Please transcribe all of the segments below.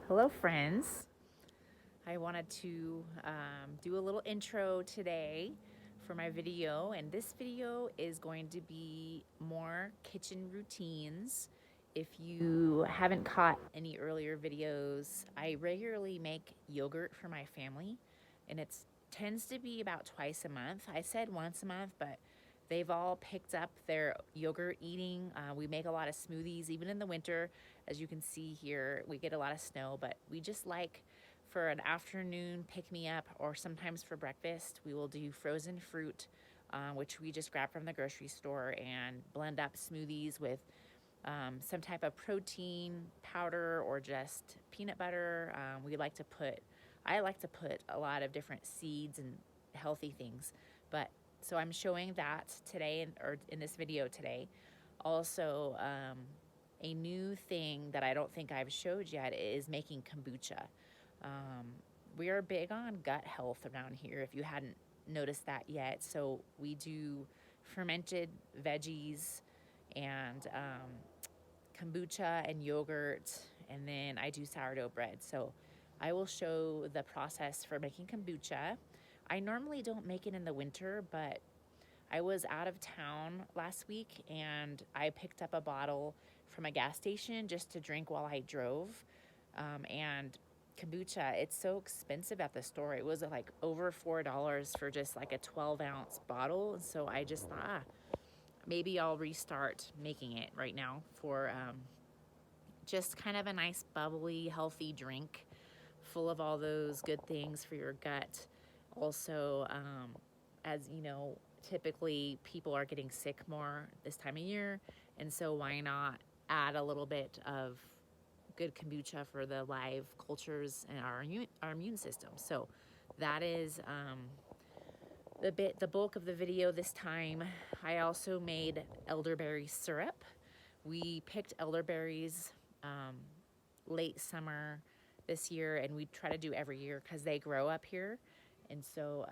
Hello friends. I wanted to do a little intro today for my video, and this video is going to be more kitchen routines. If you haven't caught any earlier videos, I regularly make yogurt for my family, and it tends to be about twice a month. I said once a month, but they've all picked up their yogurt eating. We make a lot of smoothies, even in the winter. As you can see here, we get a lot of snow, but we just like for an afternoon pick-me-up, or sometimes for breakfast, we will do frozen fruit, which we just grab from the grocery store and blend up smoothies with some type of protein powder or just peanut butter. I like to put a lot of different seeds and healthy things. But so I'm showing that today, or in this video today. Also, a new thing that I don't think I've showed yet is making kombucha. We are big on gut health around here, if you hadn't noticed that yet. So we do fermented veggies and kombucha and yogurt, and then I do sourdough bread. So I will show the process for making kombucha. I normally don't make it in the winter, but I was out of town last week and I picked up a bottle from a gas station just to drink while I drove. And kombucha, it's so expensive at the store. It was like over $4 for just like a 12-ounce bottle. And so I just thought, maybe I'll restart making it right now for just kind of a nice, bubbly, healthy drink full of all those good things for your gut. Also, as you know, typically people are getting sick more this time of year, and so why not add a little bit of good kombucha for the live cultures and our immune system. So that is the bulk of the video this time. I also made elderberry syrup. We picked elderberries late summer this year, and we try to do every year because they grow up here. And so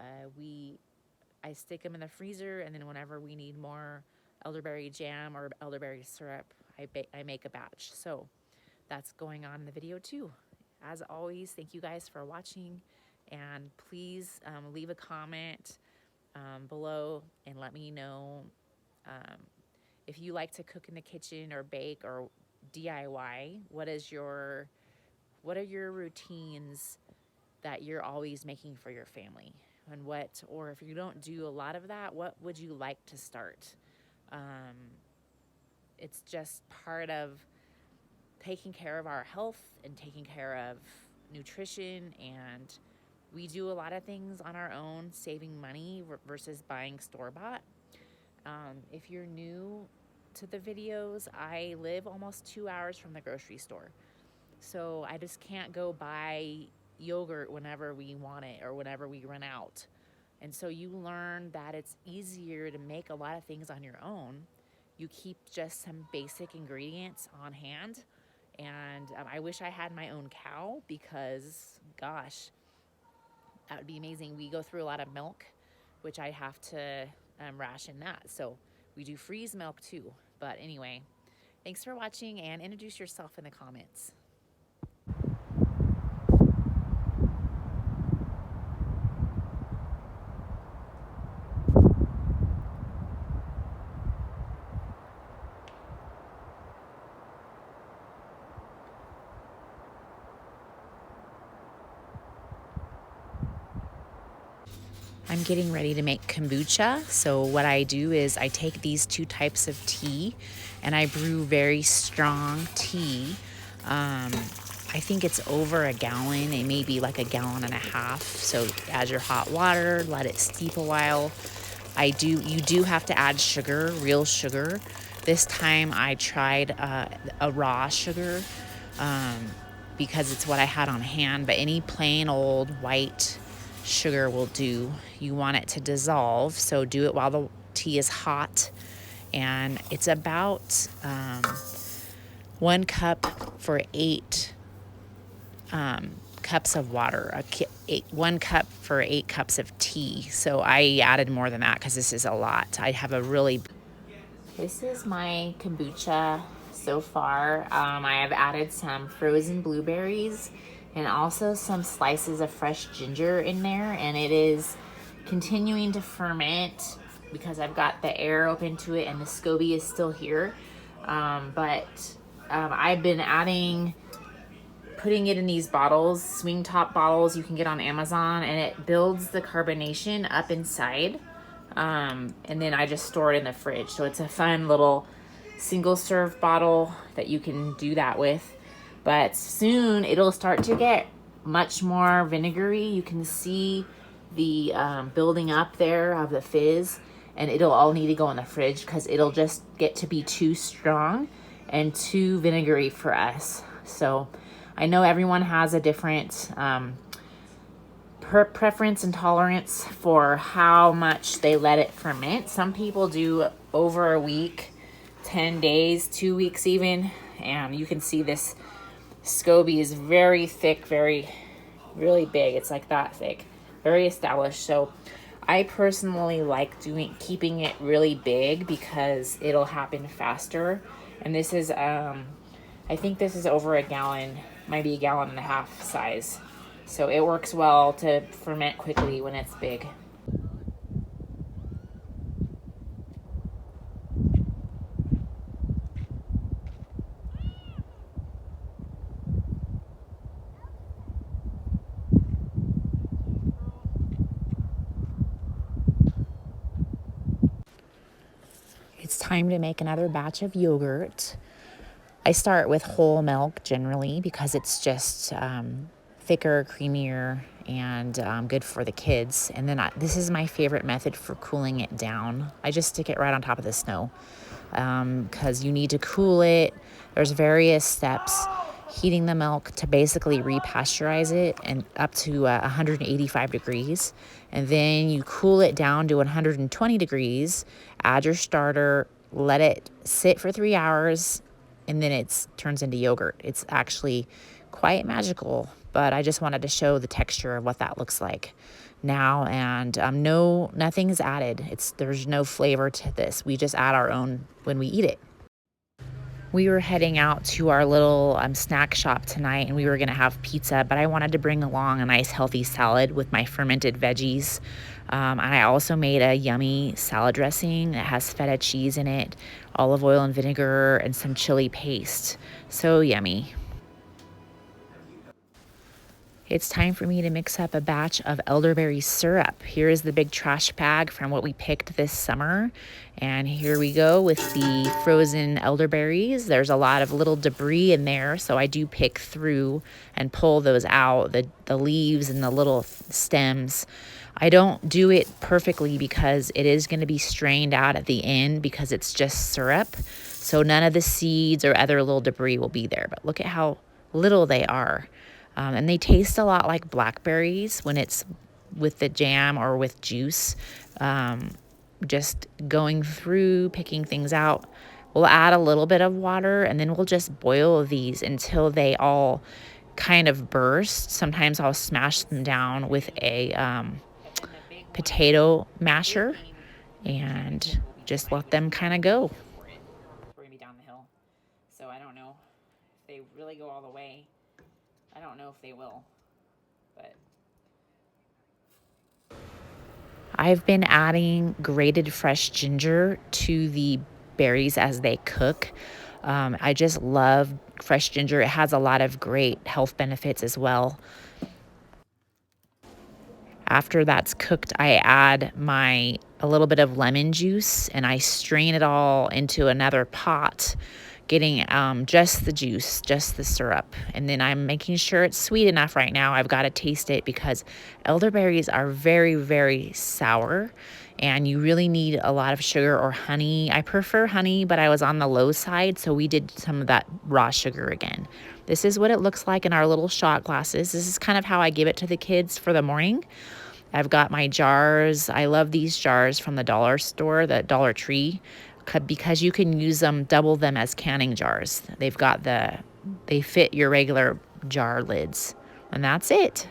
I stick them in the freezer, and then whenever we need more elderberry jam or elderberry syrup, I make a batch. So that's going on in the video too. As always, thank you guys for watching, and please leave a comment below and let me know if you like to cook in the kitchen or bake or DIY. What are your routines that you're always making for your family? And or if you don't do a lot of that, what would you like to start? It's just part of taking care of our health and taking care of nutrition, and we do a lot of things on our own, saving money versus buying store-bought. If you're new to the videos, I live almost 2 hours from the grocery store. So I just can't go buy yogurt whenever we want it or whenever we run out. And so you learn that it's easier to make a lot of things on your own. You keep just some basic ingredients on hand. And I wish I had my own cow, because, gosh, that would be amazing. We go through a lot of milk, which I have to ration that. So we do freeze milk too. But anyway, thanks for watching, and introduce yourself in the comments. I'm getting ready to make kombucha. So what I do is I take these two types of tea and I brew very strong tea. I think it's over a gallon. It may be like a gallon and a half. So add your hot water, let it steep a while. You do have to add sugar, real sugar. This time I tried a raw sugar because it's what I had on hand, but any plain old white sugar will do. You want it to dissolve, so do it while the tea is hot. And it's about 1 cup for 8 cups of water, 1 cup for 8 cups of tea. So I added more than that because this is a lot. This is my kombucha so far. I have added some frozen blueberries and also some slices of fresh ginger in there, and it is continuing to ferment because I've got the air open to it and the SCOBY is still here. I've been putting it in these bottles, swing top bottles you can get on Amazon, and it builds the carbonation up inside. And then I just store it in the fridge. So it's a fun little single serve bottle that you can do that with. But soon it'll start to get much more vinegary. You can see the building up there of the fizz, and it'll all need to go in the fridge because it'll just get to be too strong and too vinegary for us. So I know everyone has a different preference and tolerance for how much they let it ferment. Some people do over a week, 10 days, 2 weeks even, and you can see this SCOBY is very thick, really big. It's like that thick, very established. So I personally like keeping it really big because it'll happen faster. And this is, I think this is over a gallon, maybe a gallon and a half size. So it works well to ferment quickly when it's big. It's time to make another batch of yogurt. I start with whole milk generally because it's just thicker, creamier, and good for the kids. And then this is my favorite method for cooling it down. I just stick it right on top of the snow because you need to cool it. There's various steps. Heating the milk to basically repasteurize it and up to 185 degrees. And then you cool it down to 120 degrees, add your starter, let it sit for 3 hours, and then it turns into yogurt. It's actually quite magical, but I just wanted to show the texture of what that looks like now. And nothing is added. There's no flavor to this. We just add our own when we eat it. We were heading out to our little snack shop tonight, and we were going to have pizza, but I wanted to bring along a nice healthy salad with my fermented veggies. And I also made a yummy salad dressing that has feta cheese in it, olive oil and vinegar, and some chili paste. So yummy. It's time for me to mix up a batch of elderberry syrup. Here is the big trash bag from what we picked this summer. And here we go with the frozen elderberries. There's a lot of little debris in there, so I do pick through and pull those out, the leaves and the little stems. I don't do it perfectly because it is going to be strained out at the end because it's just syrup. So none of the seeds or other little debris will be there. But look at how little they are. And they taste a lot like blackberries when it's with the jam or with juice. Just going through, picking things out. We'll add a little bit of water, and then we'll just boil these until they all kind of burst. Sometimes I'll smash them down with a potato masher and just let them kind of go. We're going to be down the hill, so I don't know if they really go all the way. I don't know if they will, but I've been adding grated fresh ginger to the berries as they cook. I just love fresh ginger. It has a lot of great health benefits as well. After that's cooked, I add a little bit of lemon juice, and I strain it all into another pot, getting just the juice, just the syrup. And then I'm making sure it's sweet enough right now. I've got to taste it because elderberries are very, very sour, and you really need a lot of sugar or honey. I prefer honey, but I was on the low side, so we did some of that raw sugar again. This is what it looks like in our little shot glasses. This is kind of how I give it to the kids for the morning. I've got my jars. I love these jars from the dollar store, the Dollar Tree, because you can use them, double them as canning jars. They fit your regular jar lids, and that's it.